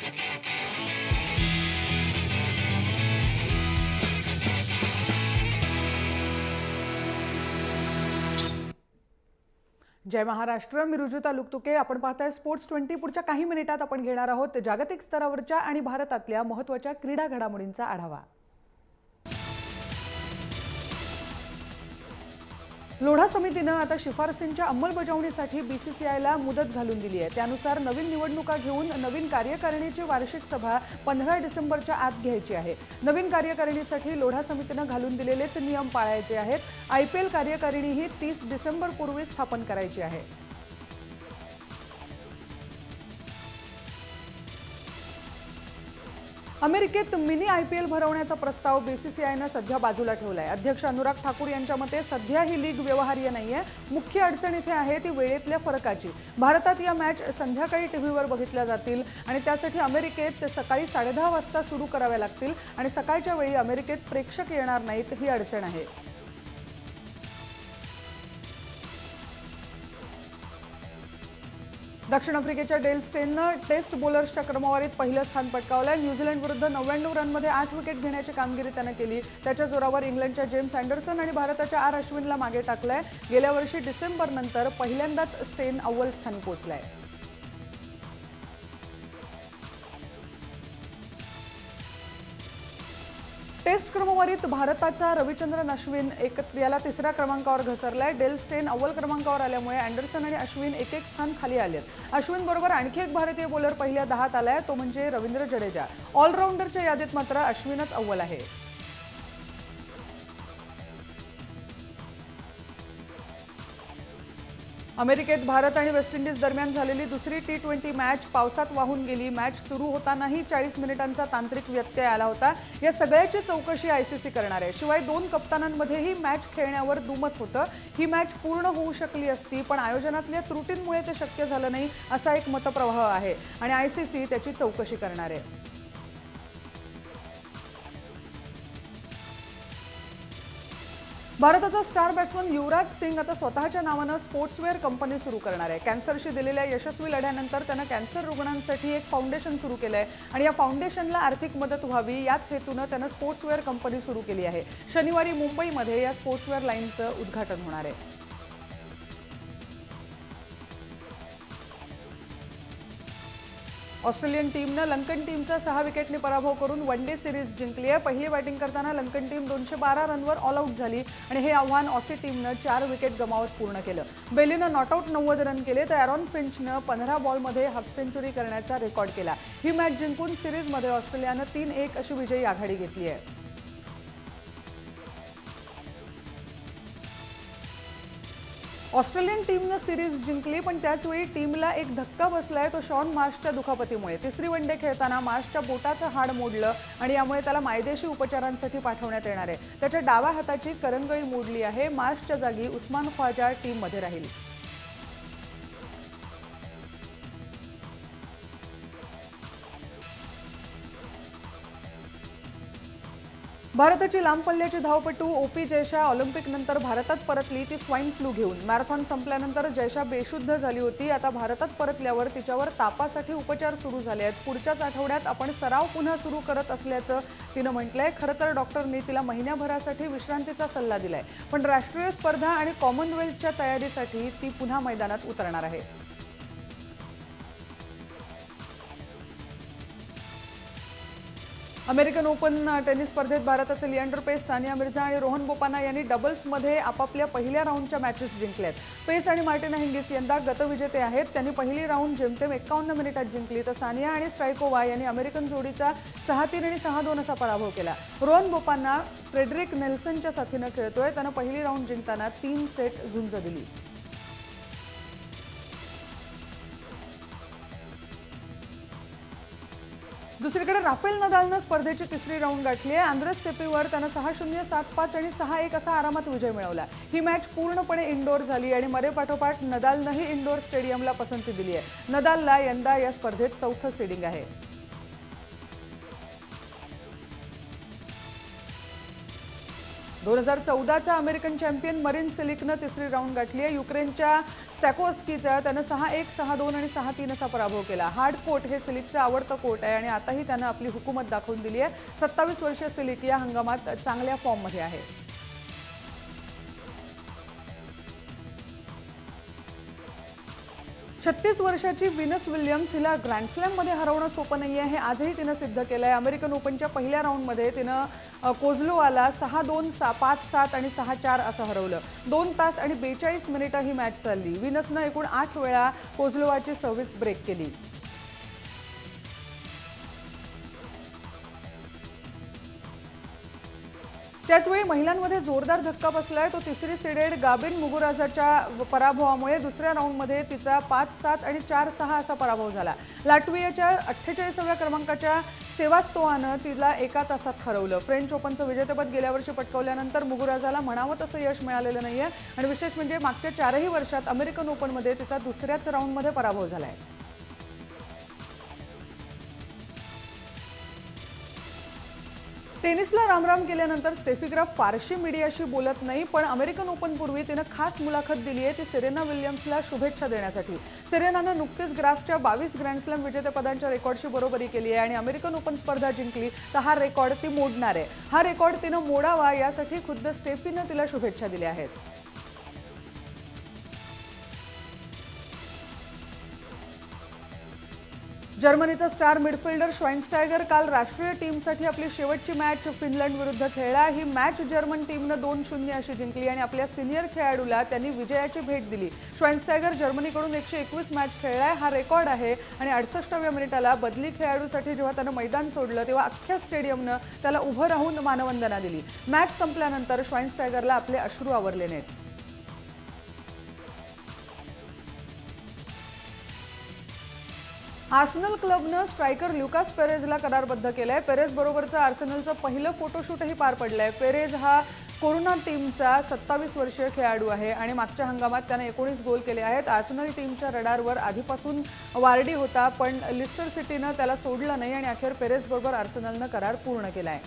जय महाराष्ट्र, मी रुजुता लुकतुके. आपण पाहताय स्पोर्ट्स 20. पुढच्या काही मिनिटात आपण घेणार आहोत जागतिक स्तरावरच्या आणि भारतातल्या महत्त्वाच्या क्रीडा घडामोडींचा आढावा. लोढा समितीने आता शिफारसींच्या अंमलबजावणीसाठी बीसीसीआयला मुदत घालून दिली आहे. त्यानुसार नवीन निवडणुका घेऊन नवीन कार्यकारिणीची वार्षिक सभा 15 डिसेंबरच्या आत घ्यायची आहे. नवीन कार्यकारिणीसाठी लोढा समितीने घालून दिलेलेच नियम पाळायचे आहेत. आयपीएल कार्यकारिणीही 30 डिसेंबरपूर्वी स्थापन करायची आहे. अमेरिकेत मिनी आयपीएल भरवण्याचा प्रस्ताव बीसीसीआयने सध्या बाजूला ठेवलाय. अध्यक्ष अनुराग ठाकूर यांच्या मते सध्या ही लीग व्यवहार्य नाहीये. मुख्य अडचण इथे आहे ती वेळेतल्या फरकाची. भारतात या मॅच संध्याकाळी टीव्हीवर बघितल्या जातील आणि त्यासाठी अमेरिकेत सकाळी 10:30 वाजता सुरू कराव्या लागतील आणि सकाळच्या वेळी अमेरिकेत प्रेक्षक येणार नाहीत, ही अडचण आहे. दक्षिण आफ्रिकेच्या डेल स्टेननं टेस्ट बॉलर्सच्या क्रमवारीत पहिलं स्थान पटकावलंय. न्यूझीलंड विरुद्ध 99 रनमध्ये 8 विकेट घेण्याची कामगिरी त्यानं केली. त्याच्या जोरावर इंग्लंडच्या जेम्स अँडरसन आणि भारताच्या आर अश्विनला मागे टाकलंय. गेल्या वर्षी डिसेंबरनंतर पहिल्यांदाच स्टेन अव्वल स्थानी पोहोचलाय. टेस्ट क्रमवारीत भारताचा रविचंद्रन अश्विन याला 3ऱ्या क्रमांकावर घसरलाय. डेल स्टेन अव्वल क्रमांकावर आल्यामुळे अँडरसन आणि अश्विन एक स्थान खाली आलेत. अश्विन बरोबर आणखी एक भारतीय बॉलर पहिल्या 10त आलाय, तो म्हणजे रवींद्र जडेजा. ऑलराऊंडरच्या यादीत मात्र अश्विनच अव्वल आहे. अमेरिकेत भारत आणि वेस्ट इंडिज दरम्यान झालेली दुसरी T20 मॅच पावसात वाहून गेली. मॅच सुरू होतानाही 40 मिनिटांचा तांत्रिक व्यत्यय आला होता. या सगळ्याची चौकशी आयसीसी करणार आहे. शिवाय 2 कप्तानांमध्येही मॅच खेळण्यावर दुमत होतं. ही मॅच पूर्ण होऊ शकली असती, पण आयोजनातल्या त्रुटींमुळे ते शक्य झालं नाही, असा एक मतप्रवाह आहे आणि आयसीसी त्याची चौकशी करणार आहे. भारताचा स्टार बॅट्समन युवराज सिंग आता स्वतःच्या नावानं स्पोर्ट्सवेअर कंपनी सुरू करणार आहे. कॅन्सरशी दिलेल्या यशस्वी लढ्यानंतर त्यानं कॅन्सर रुग्णांसाठी एक फाउंडेशन सुरू केलं आहे आणि या फाउंडेशनला आर्थिक मदत व्हावी याच हेतूनं त्यानं स्पोर्ट्सवेअर कंपनी सुरू केली आहे. शनिवारी मुंबईमध्ये या स्पोर्ट्सवेअर लाईनचं उद्घाटन होणार आहे. ऑस्ट्रेलियन टीमनं लंकन टीमचा 6 विकेटने पराभव करून वनडे सिरीज जिंकली आहे. पहिली बॅटिंग करताना लंकन टीम 212 रनवर ऑल आऊट झाली आणि हे आव्हान ऑसी टीमनं 4 विकेट गमावत पूर्ण केलं. बेलीनं नॉटआऊट 90 रन केले तर ॲरॉन फिंचनं 15 बॉलमध्ये हाफ सेंचुरी करण्याचा रेकॉर्ड केला. ही मॅच जिंकून सिरीजमध्ये ऑस्ट्रेलियानं 3-1 अशी विजयी आघाडी घेतली आहे. ऑस्ट्रेलियन टीमनं सिरीज जिंकली, पण त्याचवेळी टीमला एक धक्का बसलाय, तो शॉन मार्शच्या दुखापतीमुळे. तिसरी वनडे खेळताना मार्शच्या बोटाचं हाड मोडलं आणि यामुळे त्याला मायदेशी उपचारांसाठी पाठवण्यात येणार आहे. त्याच्या डाव्या हाताची करंगळी मोडली आहे. मार्शच्या जागी उस्मान ख्वाजा टीममध्ये राहील. भारताची लांब पल्ल्याची धावपटू ओपी जयशा ऑलिम्पिकनंतर भारतात परतली. ती स्वाईन फ्लू घेऊन. मॅरेथॉन संपल्यानंतर जयशा बेशुद्ध झाली होती. आता भारतात परतल्यावर तिच्यावर तापासाठी उपचार सुरू झाले आहेत. पुढच्याच आठवड्यात आपण सराव पुन्हा सुरू करत असल्याचं तिनं म्हटलंय. खरं तर डॉक्टरनी तिला महिन्याभरासाठी विश्रांतीचा सल्ला दिलाय, पण राष्ट्रीय स्पर्धा आणि कॉमनवेल्थच्या तयारीसाठी ती पुन्हा मैदानात उतरणार आहे. अमेरिकन ओपन टेनिस स्पर्धेत भारताचे लिएंडर पेस, सानिया मिर्झा आणि रोहन बोपान्ना यांनी डबल्समध्ये आपापल्या पहिल्या राऊंडच्या मॅचेस जिंकल्यात. पेस आणि मार्टिना हिंगिस यंदा गतविजेते आहेत. त्यांनी पहिली राऊंड जेमतेम 51 मिनिटात जिंकली तर सानिया आणि स्ट्रायकोवा यांनी अमेरिकन जोडीचा 6-3 आणि 6-2 असा पराभव केला. रोहन बोपान्ना फ्रेडरिक नेल्सनच्या साथीनं खेळतोय. त्यानं पहिली राऊंड जिंकताना 3 सेट झुंज दिली. दुसरीकडे राफेल नदालनं स्पर्धेची तिसरी राऊंड गाठली आहे. आंद्रेस सेपीवर त्यानं 6-0, 7-5 आणि 6-1 असा आरामात विजय मिळवला. ही मॅच पूर्णपणे इंडोर झाली आणि मरेपाठोपाठ नदालनंही इंडोर स्टेडियमला पसंती दिली आहे. नदालला यंदा या स्पर्धेत 4थं सीडिंग आहे. 2014चा अमेरिकन चॅम्पियन मरीन सिलिकनं तिसरी राऊंड गाठली आहे. युक्रेनच्या स्टॅकोस्कीचा त्यानं 6-1, 6-2 आणि 6-3 असा पराभव केला. हार्ड कोर्ट हे सिलिकचं आवडतं कोर्ट आहे आणि आताही त्यानं आपली हुकूमत दाखवून दिली आहे. 27 वर्षीय सिलिक या हंगामात चांगल्या फॉर्ममध्ये आहे. 36 वर्षाची व्हीनस विलियम्स हिला ग्रँड स्लॅममध्ये हरवणं सोपं नाही आहे, हे आजही तिनं सिद्ध केलं आहे. अमेरिकन ओपनच्या पहिल्या राऊंडमध्ये तिनं कोझलोवाला 6-2, 5-7 आणि 6-4 असं हरवलं. 2 तास आणि 42 मिनिटं ही मॅच चालली. व्हीनसनं एकूण 8 वेळा कोझलोवाची सर्व्हिस ब्रेक केली. त्याचवेळी महिलांमध्ये जोरदार धक्का बसलाय. तो तिसरी सीडेड गाबिन मुगुरुझाच्या पराभवामुळे दुसऱ्या राऊंडमध्ये तिचा 5-7 आणि 4-6 असा पराभव झाला. लाटवियाच्या 48व्या क्रमांकाच्या सेवास्तोवानं तिला एका तासात हरवलं. फ्रेंच ओपनचं विजेतेपद गेल्या वर्षी पटकावल्यानंतर मुगुरुझाला म्हणावं तसं यश मिळालेलं नाहीये आणि विशेष म्हणजे मागच्या 4ही वर्षात अमेरिकन ओपनमध्ये तिचा दुसऱ्याच राऊंडमध्ये पराभव झालाय. टेनिसला रामराम केल्यानंतर स्टेफी ग्राफ फारशी मीडियाशी बोलत नाही, पण अमेरिकन ओपन पूर्वी तिनं खास मुलाखत दिली आहे ती सेरेना विलियम्सला शुभेच्छा देण्यासाठी. सेरेनानं नुकतीच ग्राफच्या 22 ग्रँड स्लॅम विजेतेपदांच्या रेकॉर्डशी बरोबरी केली आहे आणि अमेरिकन ओपन स्पर्धा जिंकली तर हा रेकॉर्ड ती मोडणार आहे. हा रेकॉर्ड तिनं मोडावा यासाठी खुद्द स्टेफीनं तिला शुभेच्छा दिल्या आहेत. जर्मनीचा स्टार मिडफिल्डर श्वाइनस्टायगर काल राष्ट्रीय टीमसाठी आपली शेवटची मॅच फिनलंड विरुद्ध खेळला. ही मॅच जर्मन टीमनं 2-0 अशी जिंकली आणि आपल्या सिनियर खेळाडूला त्यांनी विजयाची भेट दिली. श्वाइनस्टायगर जर्मनीकडून 121 मॅच खेळलाय, हा रेकॉर्ड आहे आणि 68व्या मिनिटाला बदली खेळाडूसाठी जेव्हा त्यानं मैदान सोडलं तेव्हा अख्ख्या स्टेडियमनं त्याला उभं राहून मानवंदना दिली. मॅच संपल्यानंतर श्वाइनस्टायगरला आपले अश्रू आवरले नाहीत. आर्सेनल क्लबनं स्ट्रायकर ल्युकास पेरेझला करारबद्ध केलाय. पेरेझ बरोबरचं आर्सेनलचं पहिलं फोटोशूटही पार पडलंय. पेरेझ हा कोरोना टीमचा 27 वर्षीय खेळाडू आहे आणि मागच्या हंगामात त्याने 19 गोल केले आहेत. आर्सेनल टीमच्या रडारवर आधीपासून वार्डी होता, पण लिस्टर सिटीनं त्याला सोडलं नाही आणि अखेर पेरेझ बरोबर आर्सेनलनं करार पूर्ण केलाय.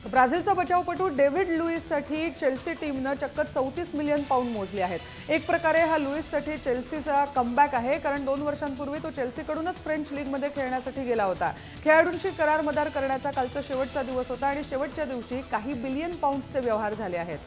ब्राझीलचा बचावपटू डेव्हिड लुईससाठी चेल्सी टीमनं चक्क 34 मिलियन पाऊंड मोजले आहेत. एक प्रकारे हा लुईससाठी चेल्सीचा कमबॅक आहे, कारण 2 वर्षांपूर्वी तो चेल्सीकडूनच फ्रेंच लीगमध्ये खेळण्यासाठी गेला होता. खेळाडूंशी करार मदार करण्याचा कालचा शेवटचा दिवस होता आणि शेवटच्या दिवशी काही बिलियन पाऊंड्सचे व्यवहार झाले आहेत.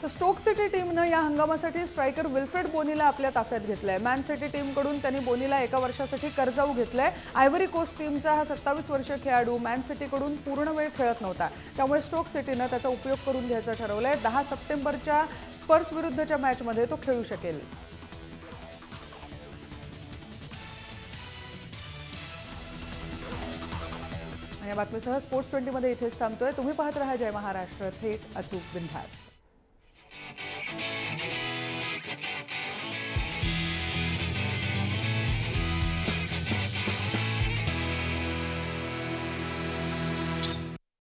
तर स्टोक सिटी टीमनं या हंगामासाठी स्ट्रायकर विल्फ्रेड बोनीला आपल्या ताफ्यात घेतलंय. मॅन सिटी टीमकडून त्यांनी बोनीला एका वर्षासाठी कर्जाऊ घेतलंय. आयव्हरी कोस्ट टीमचा हा 27 वर्षीय खेळाडू मॅन सिटीकडून पूर्ण वेळ खेळत नव्हता, त्यामुळे स्टोक सिटीनं त्याचा उपयोग करून घ्यायचं ठरवलंय. 10 सप्टेंबरच्या स्पर्स विरुद्धच्या मॅचमध्ये तो खेळू शकेल. या बातमीसह स्पोर्ट्स 20 मध्ये इथेच थांबतोय. तुम्ही पाहत राहा जय महाराष्ट्र, थेट अचूक बिनधास्त.